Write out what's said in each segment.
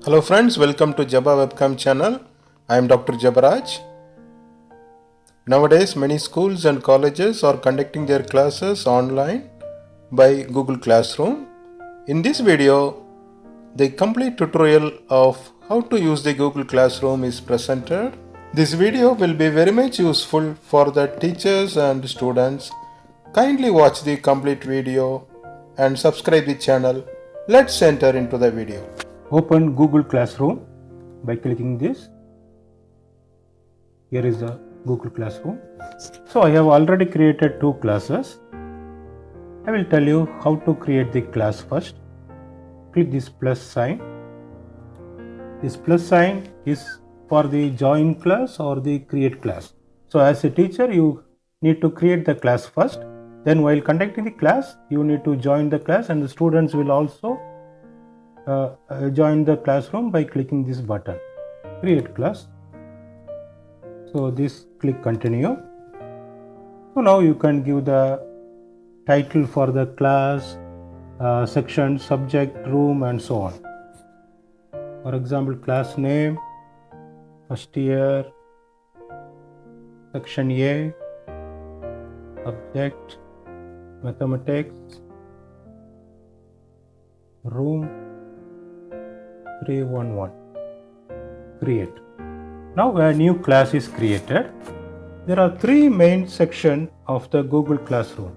Hello friends, welcome to Jabba Webcam channel. I am Dr. Jabaraj. Nowadays many schools and colleges are conducting their classes online by Google Classroom. In this video, the complete tutorial of how to use the Google Classroom is presented. This video will be very much useful for the teachers and students. Kindly watch the complete video and subscribe the channel. Let's enter into the video. Open Google Classroom by clicking this. Here is the Google Classroom. So I have already created two classes. I will tell you how to create the class first. Click this plus sign. This plus sign is for the join class or the create class. So as a teacher, you need to create the class first. Then while conducting the class, you need to join the class, and the students will also join the classroom by clicking this button, create class. So this, click continue. So now you can give the title for the class, section, subject, room, and so on. For example, class name, first year, section A, subject, mathematics, room 311, create. Now a new class is created. There are three main sections of the Google Classroom.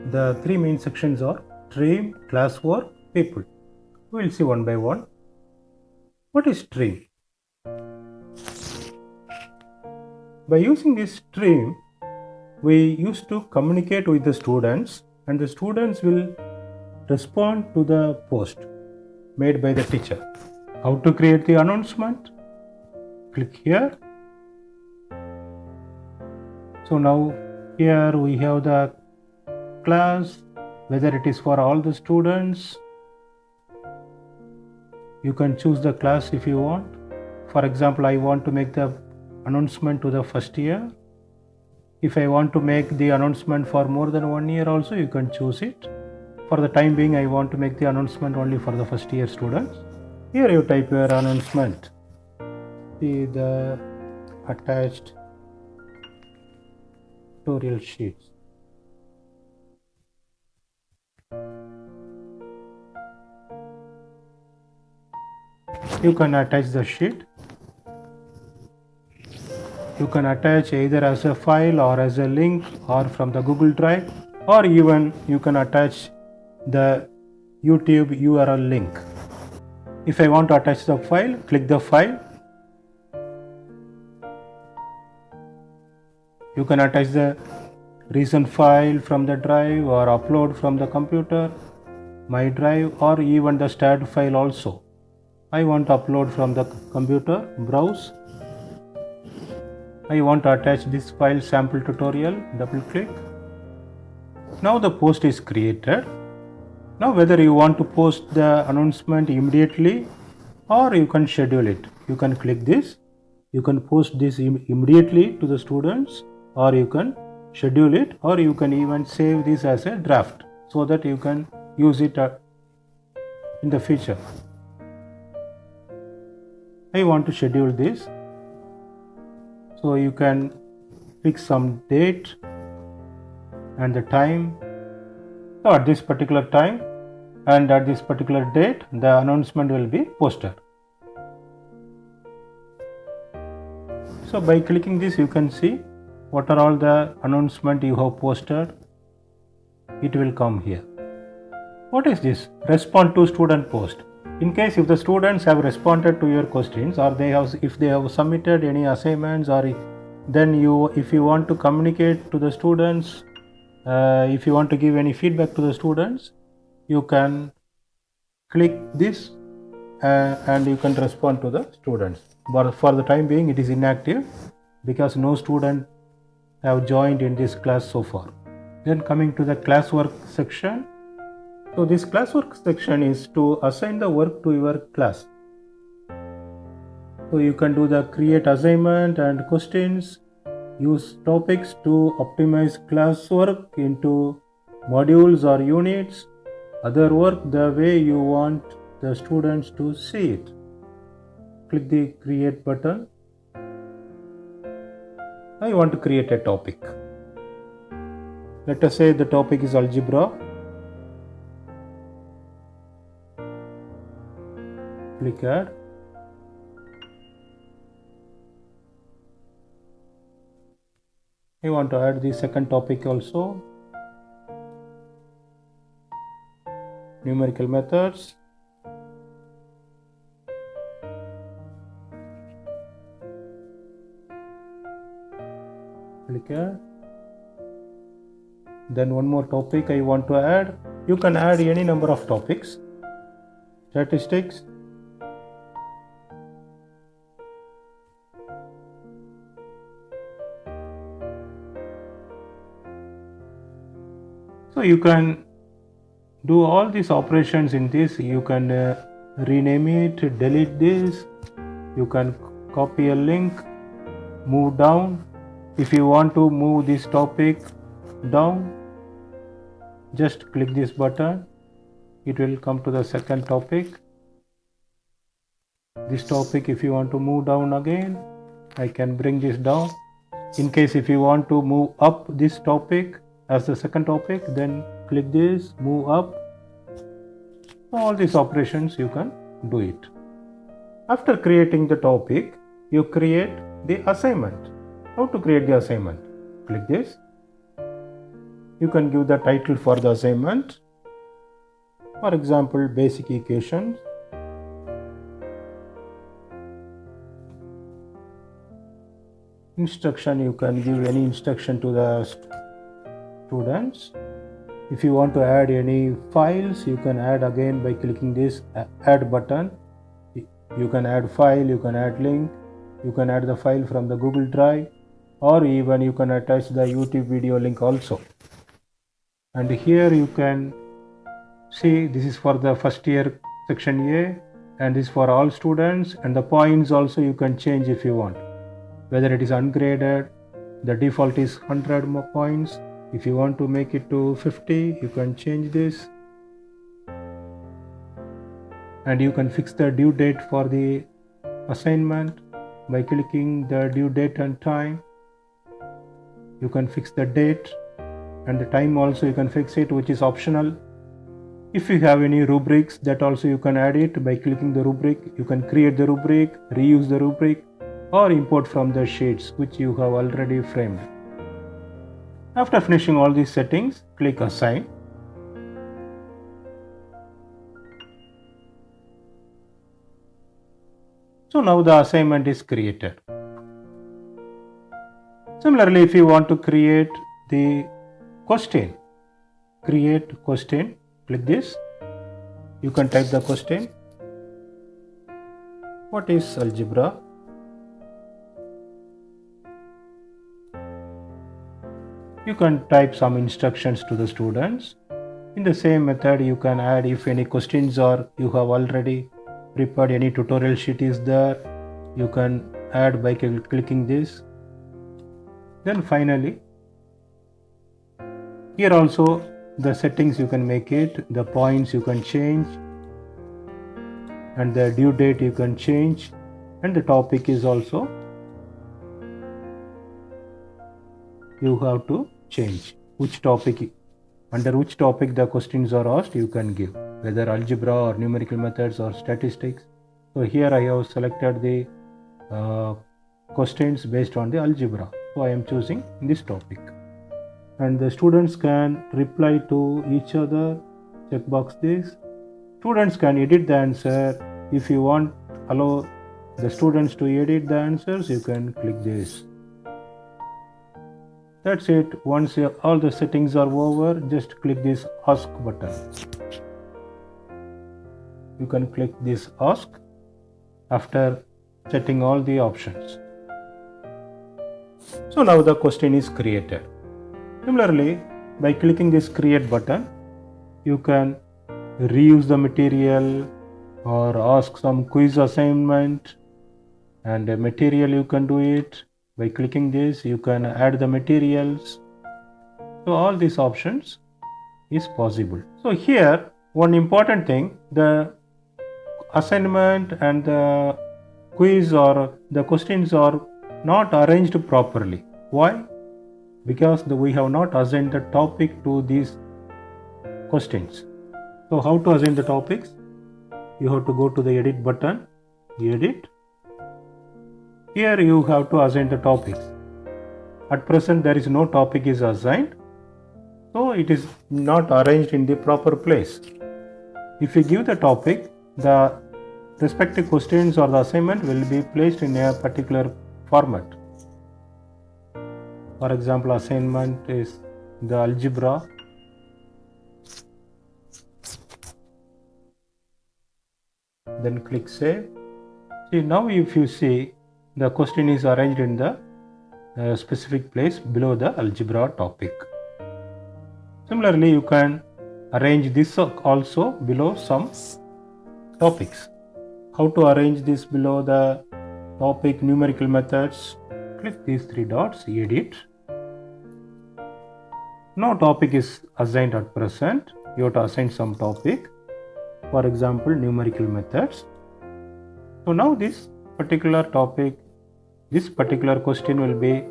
The three main sections are stream, classwork, people. We will see one by one. What is stream? By using this stream, we used to communicate with the students, and the students will respond to the post made by the teacher. How to create the announcement? Click here. So now here we have the class, whether it is for all the students. You can choose the class if you want. For example, I want to make the announcement to the first year. If I want to make the announcement for more than 1 year also, you can choose it. For the time being, I want to make the announcement only for the first year students. Here you type your announcement. See the attached tutorial sheets. You can attach the sheet. You can attach either as a file or as a link or from the Google Drive, or even you can attach the YouTube URL link. If I want to attach the file, click the file. You can attach the recent file from the drive or upload from the computer, my drive, or even the starred file also. I want to upload from the computer, browse. I want to attach this file, sample tutorial, double click. Now the post is created. Now whether you want to post the announcement immediately or you can schedule it, you can click this. You can post this immediately to the students, or you can schedule it, or you can even save this as a draft so that you can use it in the future. I want to schedule this. So you can fix some date and the time. So at this particular time and at this particular date, the announcement will be posted. So by clicking this, you can see what are all the announcements you have posted. It will come here. What is this? Respond to student post. In case if the students have responded to your questions, or if they have submitted any assignments, or then if you want to communicate to the students, if you want to give any feedback to the students, you can click this and you can respond to the students. But for the time being, it is inactive because no student have joined in this class so far. Then coming to the classwork section. So this classwork section is to assign the work to your class. So you can do the create assignment and questions, use topics to optimize classwork into modules or units, other work the way you want the students to see it. click the create button. I want to create a topic. Let us say the topic is algebra. Click add. I want to add the second topic also. Numerical methods. Click add. Then one more topic I want to add. You can add any number of topics. Statistics. So you can do all these operations in this. You can rename it, delete this. You can copy a link, move down. If you want to move this topic down, just click this button. It will come to the second topic. This topic, if you want to move down again, I can bring this down. In case if you want to move up this topic as the second topic, then click this, move up. All these operations you can do it. After creating the topic, you create the assignment. How to create the assignment? Click this. You can give the title for the assignment. For example, basic equations. Instruction, you can give any instruction to the students. If you want to add any files, you can add again by clicking this add button. You can add file, you can add link, you can add the file from the Google Drive, or even you can attach the YouTube video link also. And here you can see this is for the first year section A, and this is for all students, and the points also you can change if you want. Whether it is ungraded, the default is 100 more points. If you want to make it to 50, you can change this. And you can fix the due date for the assignment by clicking the due date and time. You can fix the date and the time also you can fix it, which is optional. If you have any rubrics, that also you can add it by clicking the rubric. You can create the rubric, reuse the rubric, or import from the sheets which you have already framed. After finishing all these settings, click Assign. So now the assignment is created. Similarly, if you want to create the question, create question, click this. You can type the question. What is algebra? You can type some instructions to the students. In the same method, you can add if any questions or you have already prepared any tutorial sheet is there, you can add by clicking this. Then finally, here also the settings you can make it, the points you can change, and the due date you can change, and the topic is also you have to change which topic, under which topic the questions are asked you can give, whether algebra or numerical methods or statistics. So here I have selected the questions based on the algebra. So I am choosing this topic. And the students can reply to each other, checkbox this. Students can edit the answer. If you want allow the students to edit the answers, you can click this. That's it. Once all the settings are over, just click this Ask button. You can click this Ask after setting all the options. So now the question is created. Similarly, by clicking this Create button, you can reuse the material or ask some quiz assignment, and a material you can do it. By clicking this, you can add the materials. So all these options is possible. So here, one important thing, the assignment and the quiz or the questions are not arranged properly. Why? Because we have not assigned the topic to these questions. So how to assign the topics? You have to go to the edit button, edit. Here you have to assign the topics. At present there is no topic is assigned, so it is not arranged in the proper place. If you give the topic, the respective questions or the assignment will be placed in a particular format. For example, assignment is the algebra. Then click save. See, now if you see, the question is arranged in the specific place below the algebra topic. Similarly, you can arrange this also below some topics. How to arrange this below the topic numerical methods? Click these three dots, edit. No topic is assigned at present. You have to assign some topic. For example, numerical methods. So now this particular topic, this particular question will be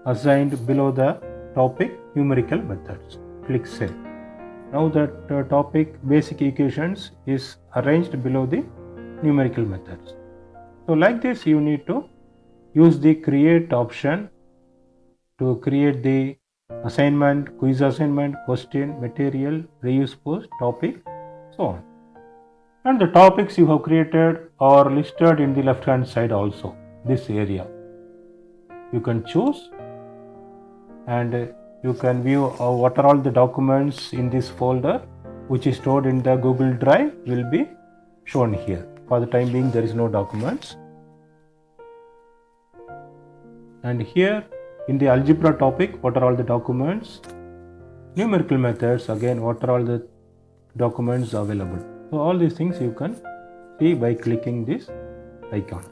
assigned below the topic numerical methods. Click save. Now that topic basic equations is arranged below the numerical methods. So like this you need to use the create option to create the assignment, quiz assignment, question, material, reuse post, topic, so on. And the topics you have created are listed in the left hand side also, this area. You can choose and you can view what are all the documents in this folder which is stored in the Google Drive will be shown here. For the time being there is no documents. And here in the algebra topic, what are all the documents? Numerical methods, again what are all the documents available. So all these things you can see by clicking this icon.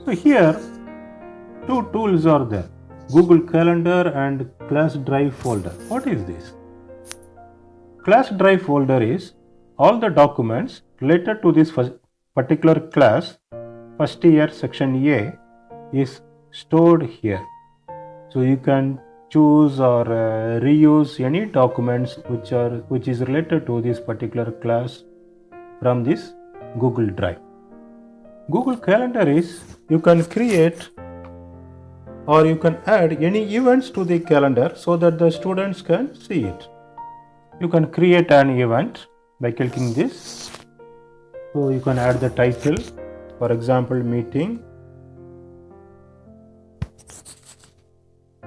So here two tools are there, Google Calendar and Class Drive folder. What is this? Class Drive folder is all the documents related to this particular class, first year section A, is stored here. So you can choose or reuse any documents which is related to this particular class from this Google Drive. Google Calendar is you can create or you can add any events to the calendar so that the students can see it. You can create an event by clicking this. So you can add the title, for example, meeting.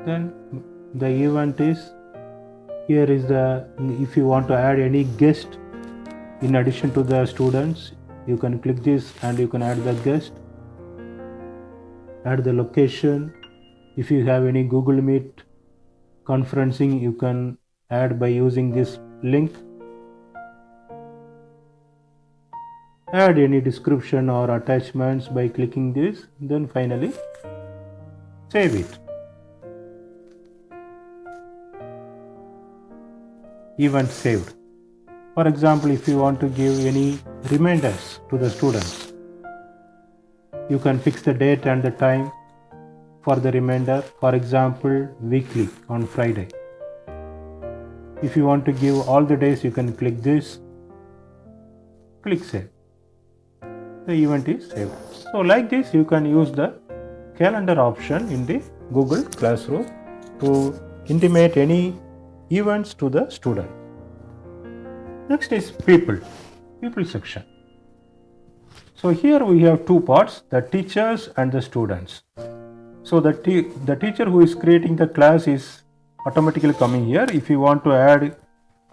Then the event is, here is the, if you want to add any guest in addition to the students, you can click this and you can add the guest, add the location. If you have any Google Meet conferencing, you can add by using this link. Add any description or attachments by clicking this, then finally save it. Event saved. For example, if you want to give any reminders to the students, you can fix the date and the time for the reminder, for example, weekly on Friday. If you want to give all the days, you can click this, click save. The event is saved. So like this you can use the calendar option in the Google Classroom to intimate any events to the student. Next is people section. So here we have two parts, the teachers and the students. So the teacher who is creating the class is automatically coming here. If you want to add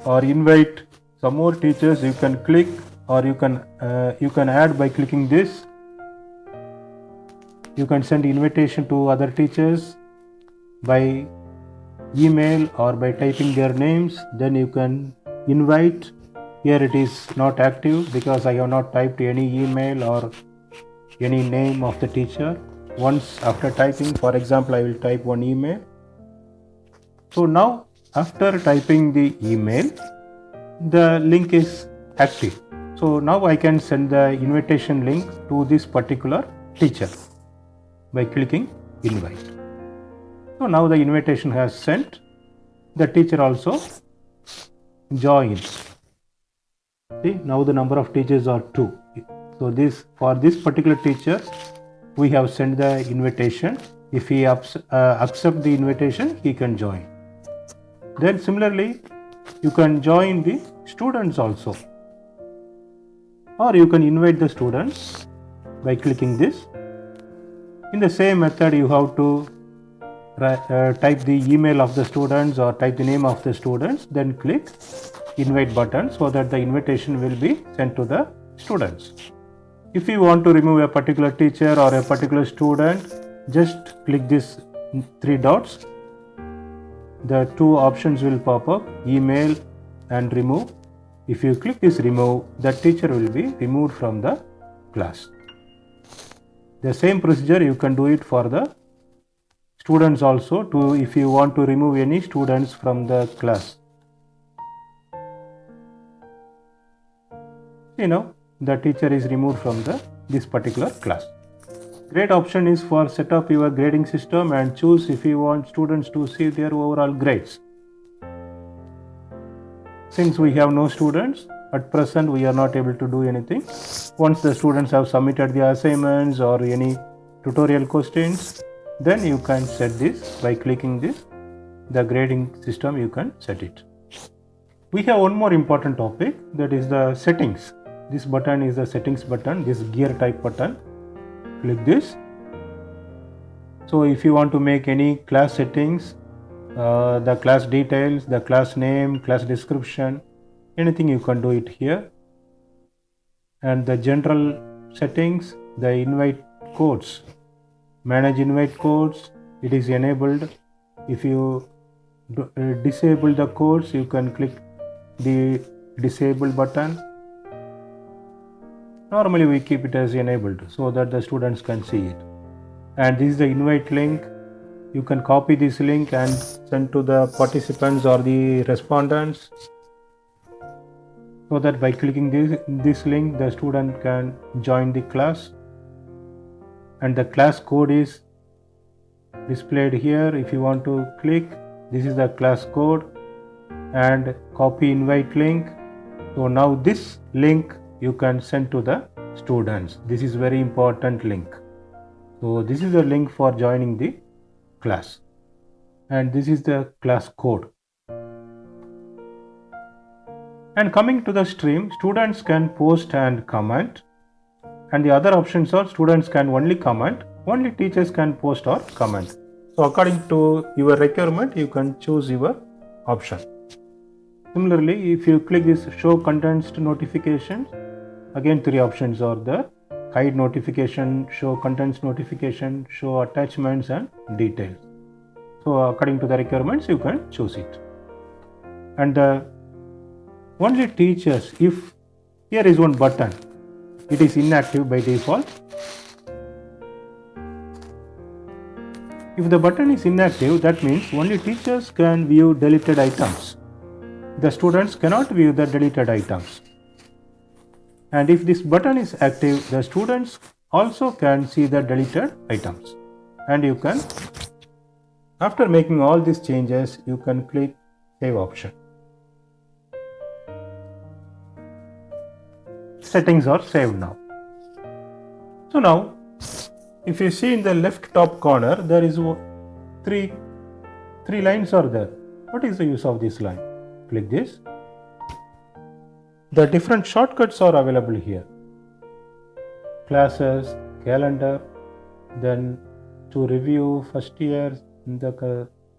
or invite some more teachers, you can click, or you can add by clicking this. You can send invitation to other teachers by email or by typing their names. Then you can invite. Here it is not active because I have not typed any email or any name of the teacher. Once after typing, for example, I will type one email. So now after typing the email, the link is active. So now I can send the invitation link to this particular teacher by clicking invite. So now the invitation has sent. The teacher also joins. See, now the number of teachers are 2. So for this particular teacher, we have sent the invitation. If he accept the invitation, he can join. Then similarly, you can join the students also, or you can invite the students by clicking this. In the same method, you have to type the email of the students or type the name of the students, then click invite button so that the invitation will be sent to the students. If you want to remove a particular teacher or a particular student, just click this 3 dots. The 2 options will pop up, email and remove. If you click this remove, that teacher will be removed from the class. The same procedure you can do it for the students also, if you want to remove any students from the class. The teacher is removed from this particular class. Great option is for set up your grading system and choose if you want students to see their overall grades. Since we have no students, at present we are not able to do anything. Once the students have submitted the assignments or any tutorial questions, then you can set this by clicking this. The grading system you can set it. We have one more important topic, that is the settings. This button is the settings button, this gear type button. Click this. So if you want to make any class settings, the class details, the class name, class description, anything you can do it here. And the general settings, the invite codes, manage invite codes, it is enabled. If you disable the codes, you can click the disable button. Normally we keep it as enabled so that the students can see it. And this is the invite link. You can copy this link and send to the participants or the respondents, so that by clicking this link, the student can join the class. And the class code is displayed here. If you want to click, this is the class code, and copy invite link. So now this link you can send to the students. This is very important link. So this is the link for joining the class, and this is the class code. And coming to the stream, students can post and comment, and the other options are students can only comment, only teachers can post or comment. So according to your requirement, you can choose your option. Similarly, if you click this show contents to notifications, again 3 options are there: hide notification, show contents notification, show attachments and details. So according to the requirements, you can choose it. And only teachers, if here is one button, it is inactive by default. If the button is inactive, that means only teachers can view deleted items. The students cannot view the deleted items. And if this button is active, the students also can see the deleted items. And you can, after making all these changes, you can click save option. Settings are saved now. So now, if you see in the left top corner, there is three lines are there. What is the use of this line? Click this. The different shortcuts are available here. Classes, calendar, then to review first year,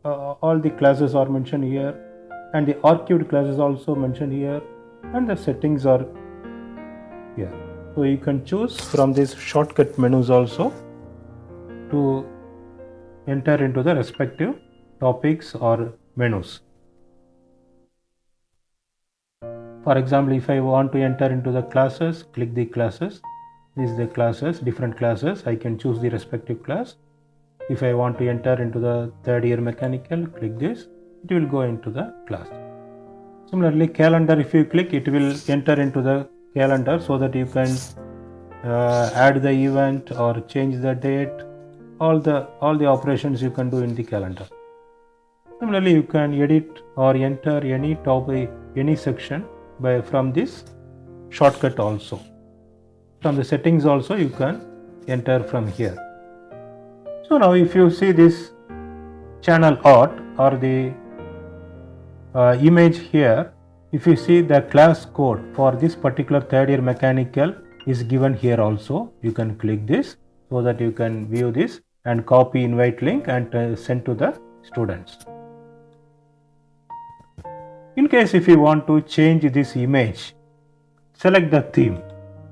all the classes are mentioned here, and the archived classes also mentioned here, and the settings are here. So you can choose from these shortcut menus also to enter into the respective topics or menus. For example, if I want to enter into the classes, click the classes. This is the classes, different classes. I can choose the respective class. If I want to enter into the 3rd year mechanical, click this. It will go into the class. Similarly, calendar, if you click, it will enter into the calendar so that you can add the event or change the date. All the operations you can do in the calendar. Similarly, you can edit or enter any topic, any section from this shortcut also. From the settings also you can enter from here. So now if you see this channel art or the image here, if you see the class code for this particular third year mechanical is given here also. You can click this so that you can view this and copy invite link and send to the students. In case if you want to change this image, select the theme.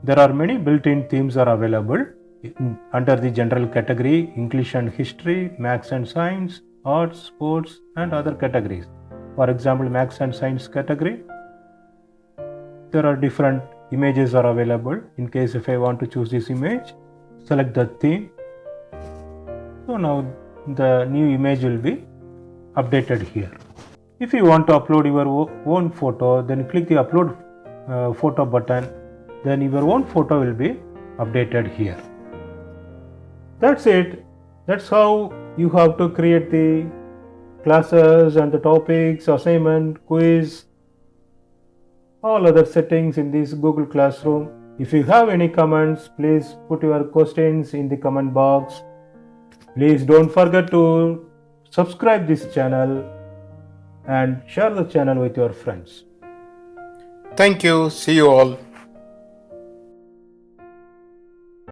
There are many built-in themes are available under the general category, English and history, maths and science, arts, sports and other categories. For example, maths and science category, there are different images are available. In case if I want to choose this image, select the theme. So now the new image will be updated here. If you want to upload your own photo, then click the upload photo button. Then your own photo will be updated here. That's it. That's how you have to create the classes and the topics, assignment, quiz, all other settings in this Google Classroom. If you have any comments, please put your questions in the comment box. Please don't forget to subscribe this channel and share the channel with your friends. Thank you. See you all.